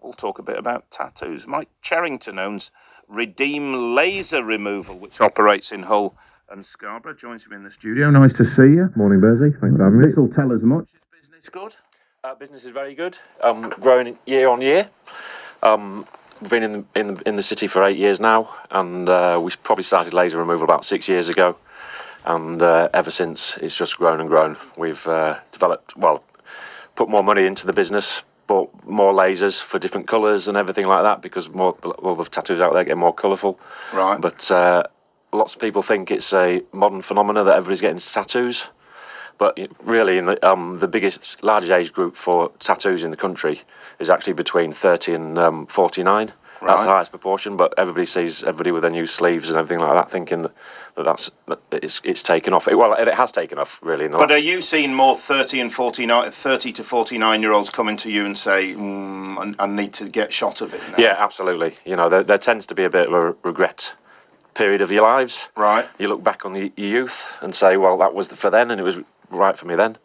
we'll talk a bit about tattoos. Mike Cherrington owns Redeem Laser Removal, which operates in Hull and Scarborough. Joins me in the studio. Nice to see you. Morning, Bersey. Thanks for having me. This will tell us much. Is business good? Business is very good. Growing year on year. We've been in the city for 8 years now, and we probably started laser removal about 6 years ago, and ever since it's just grown and grown. We've put more money into the business, bought more lasers for different colours and everything like that, because all the tattoos out there get more colourful. Right. But lots of people think it's a modern phenomenon that everybody's getting tattoos. But really, in the largest age group for tattoos in the country is actually between 30 and 49. Right. That's the highest proportion, but everybody sees everybody with their new sleeves and everything like that, thinking that it's taken off. Well, it has taken off, really. But are you seeing more 30 to 49-year-olds coming to you and say, I need to get shot of it now? Yeah, absolutely. You know, there tends to be a bit of a regret period of your lives. Right. You look back on your youth and say, well, that was for then, and it was right for me then.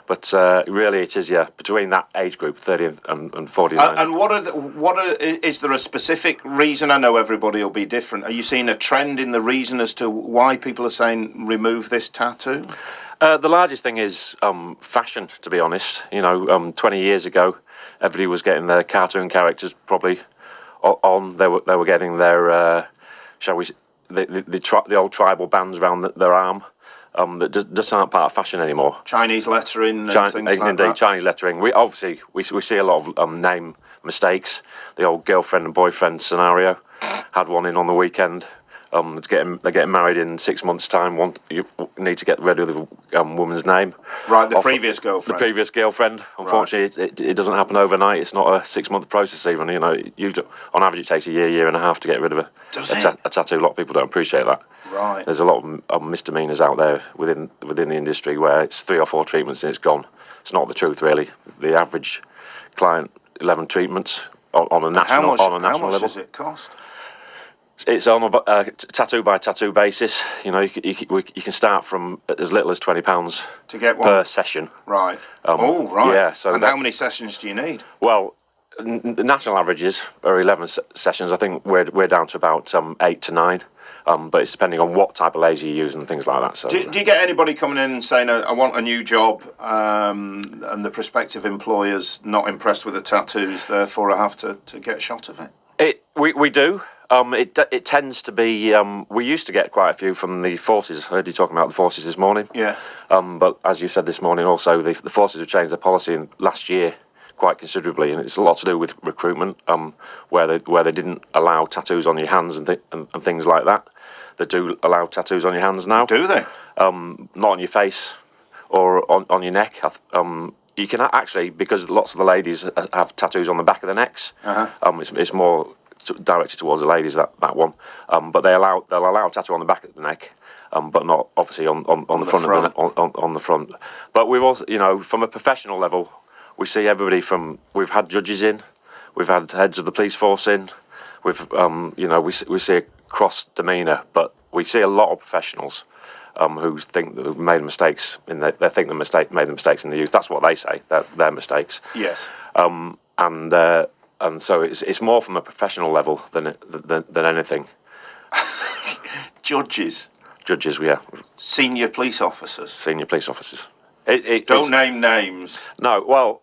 But really, it is, between that age group, 30 and 49. And is there a specific reason? I know everybody will be different. Are you seeing a trend in the reason as to why people are saying remove this tattoo? The largest thing is fashion, to be honest. 20 years ago, everybody was getting their cartoon characters probably on. They were getting their, the old tribal bands around their arm. That just aren't part of fashion anymore. Chinese lettering and things like that. Chinese lettering. We see a lot of name mistakes. The old girlfriend and boyfriend scenario. Had one in on the weekend. They're getting married in 6 months' time. You need to get rid of the woman's name. Right, the previous girlfriend. The previous girlfriend. Unfortunately, right. It doesn't happen overnight. It's not a 6-month process even. On average, it takes a year and a half to get rid of a tattoo. A lot of people don't appreciate that. Right. There's a lot of misdemeanours out there within the industry where it's 3 or 4 treatments and it's gone. It's not the truth, really. The average client, 11 treatments on a national level. How much does it cost? It's on a tattoo by tattoo basis. You can start from as little as £20 to get one per session. Right. Right. Yeah. So how many sessions do you need? Well, the national averages are 11 sessions. I think we're down to about 8 to 9. But it's depending on what type of laser you use and things like that. So, do you get anybody coming in and saying, I want a new job, and the prospective employer's not impressed with the tattoos, therefore I have to get shot of it? We do. It tends to be. We used to get quite a few from the forces. I heard you talking about the forces this morning. Yeah. But as you said this morning, also the forces have changed their policy last year quite considerably, and it's a lot to do with recruitment, where they didn't allow tattoos on your hands and things like that. They do allow tattoos on your hands now. Do they? Not on your face or on your neck. You can actually, because lots of the ladies have tattoos on the back of their necks. Uh-huh. It's more directed towards the ladies, that one. But they'll allow a tattoo on the back of the neck. But not obviously on the front. On the front. But we've also, from a professional level, we see everybody from. We've had judges in, we've had heads of the police force in. We see a cross demeanour, but we see a lot of professionals who think that they've made mistakes. They think made the mistakes in the youth. That's what they say. Their mistakes. Yes. And so it's more from a professional level than anything. Judges, yeah. Senior police officers. Don't name names. No, well,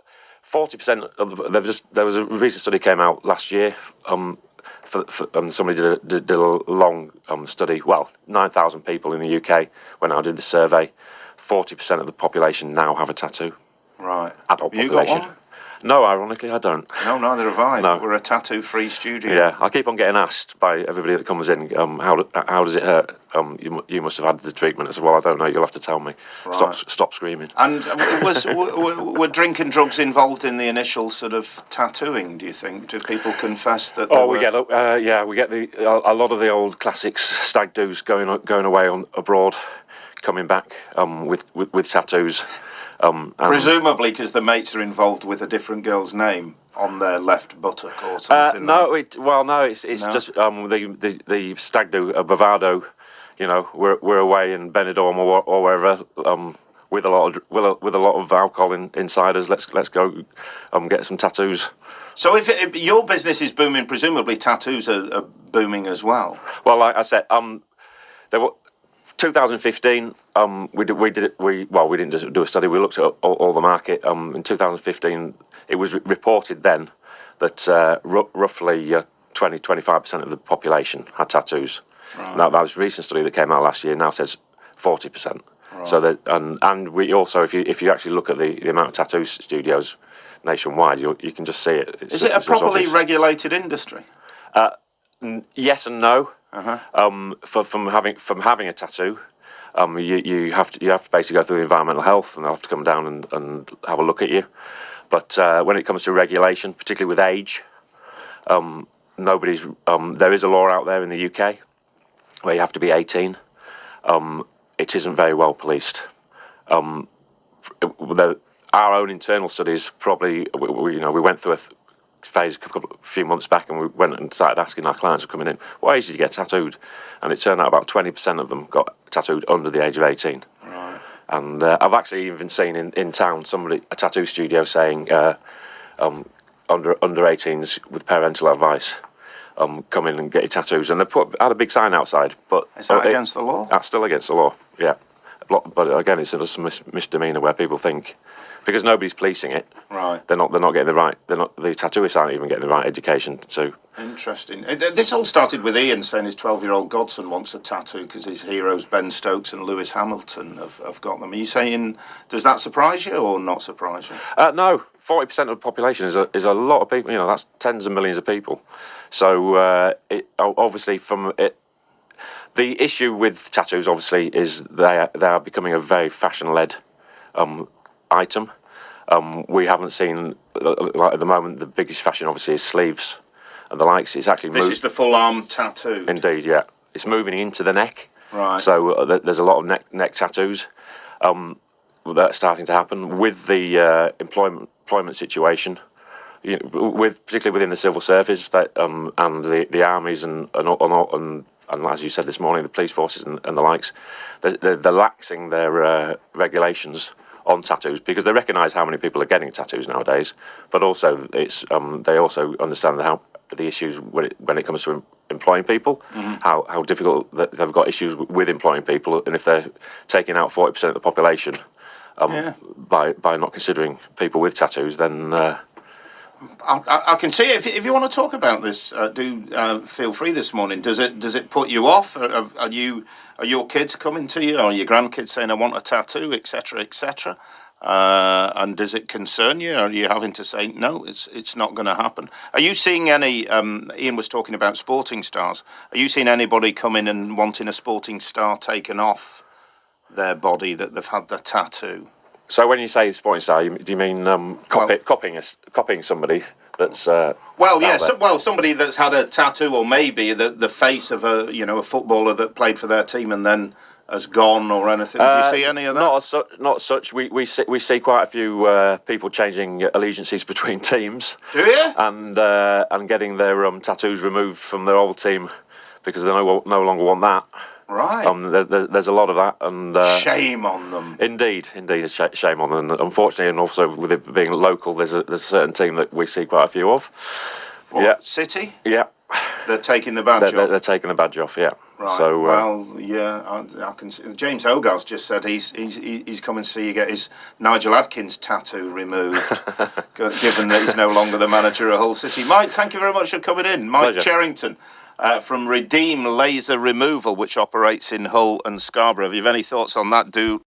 40% of there was a recent study came out last year. And somebody did a long study. Well, 9,000 people in the UK when I did the survey. 40% of the population now have a tattoo. Right. Adult you population. Got one? No, ironically, I don't. No, neither have I. No. We're a tattoo-free studio. Yeah, I keep on getting asked by everybody that comes in, how does it hurt? You must have had the treatment. I said, well, I don't know. You'll have to tell me. Right. Stop screaming. And were drink and drugs involved in the initial sort of tattooing? Do you think? Do people confess that? We get a lot of the old classics, stag do's going away abroad, coming back with tattoos. Presumably because the mates are involved with a different girl's name on their left buttock or something. It's just the stag do, a bravado. We're away in Benidorm or wherever. with a lot of alcohol inside us. Let's go get some tattoos. So if your business is booming, presumably tattoos are booming as well. Well, like I said, there were 2015. We didn't just do a study. We looked at all the market. In 2015, it was reported then that roughly 20-25% of the population had tattoos. Right. That was a recent study that came out last year. Now says 40%. Right. So that and we also, if you actually look at the amount of tattoo studios nationwide, you can just see it. Is it a properly regulated industry? Yes and no. Uh-huh. From having a tattoo, you have to basically go through the environmental health, and they'll have to come down and have a look at you. But when it comes to regulation, particularly with age, there is a law out there in the UK where you have to be 18. It isn't very well policed. Our own internal studies probably, we went through a phase a few months back, and we went and started asking our clients who were coming in, what age did you get tattooed? And it turned out about 20% of them got tattooed under the age of 18. Right. And I've actually even seen in town a tattoo studio saying under 18s with parental advice, come in and get your tattoos. And they had a big sign outside. But is that against the law? That's still against the law, yeah. But again, it's just a misdemeanor where people think, because nobody's policing it, right? They're not getting the right. The tattooists aren't even getting the right education. So interesting. This all started with Ian saying his 12-year-old godson wants a tattoo because his heroes Ben Stokes and Lewis Hamilton have got them. Are you saying, does that surprise you or not surprise you? No, 40% of the population is a lot of people. That's tens of millions of people. So obviously from it. The issue with tattoos, obviously, is they are becoming a very fashion-led item. We haven't seen, like at the moment, the biggest fashion obviously is sleeves and the likes. It's actually this is the full arm tattoo. Indeed, yeah. It's moving into the neck. Right. So there's a lot of neck tattoos that's starting to happen with the employment situation. Particularly within the civil service and the armies and as you said this morning, the police forces and the likes, they're laxing their regulations on tattoos because they recognise how many people are getting tattoos nowadays. But also, they also understand the issues when it comes to employing people, mm-hmm. how difficult they've got issues with employing people, and if they're taking out 40% of the population by not considering people with tattoos, then. I can see it. If you want to talk about this, do feel free this morning. Does it put you off? Are your kids coming to you, or your grandkids saying, "I want a tattoo," etc., etc.? And does it concern you? Or are you having to say, "No, it's not going to happen"? Are you seeing any? Ian was talking about sporting stars. Are you seeing anybody come in and wanting a sporting star taken off their body that they've had the tattoo? So when you say sporting star, do you mean copying somebody that's somebody that's had a tattoo, or maybe the face of a footballer that played for their team and then has gone, or anything? Did you see any of that? Not such. We see quite a few people changing allegiances between teams. Do you? And getting their tattoos removed from their old team because they no longer want that. Right. There's a lot of that, and shame on them. Indeed, shame on them. And unfortunately, and also with it being local, there's a certain team that we see quite a few of. What, yeah. City? Yeah. They're taking the badge off. They're taking the badge off. Yeah. Right. So I can see. James Hogarth just said he's coming to see you get his Nigel Adkins tattoo removed, given that he's no longer the manager of Hull City. Mike, thank you very much for coming in. Mike Pleasure. Cherrington. From Redeem Laser Removal, which operates in Hull and Scarborough. If you have any thoughts on that, do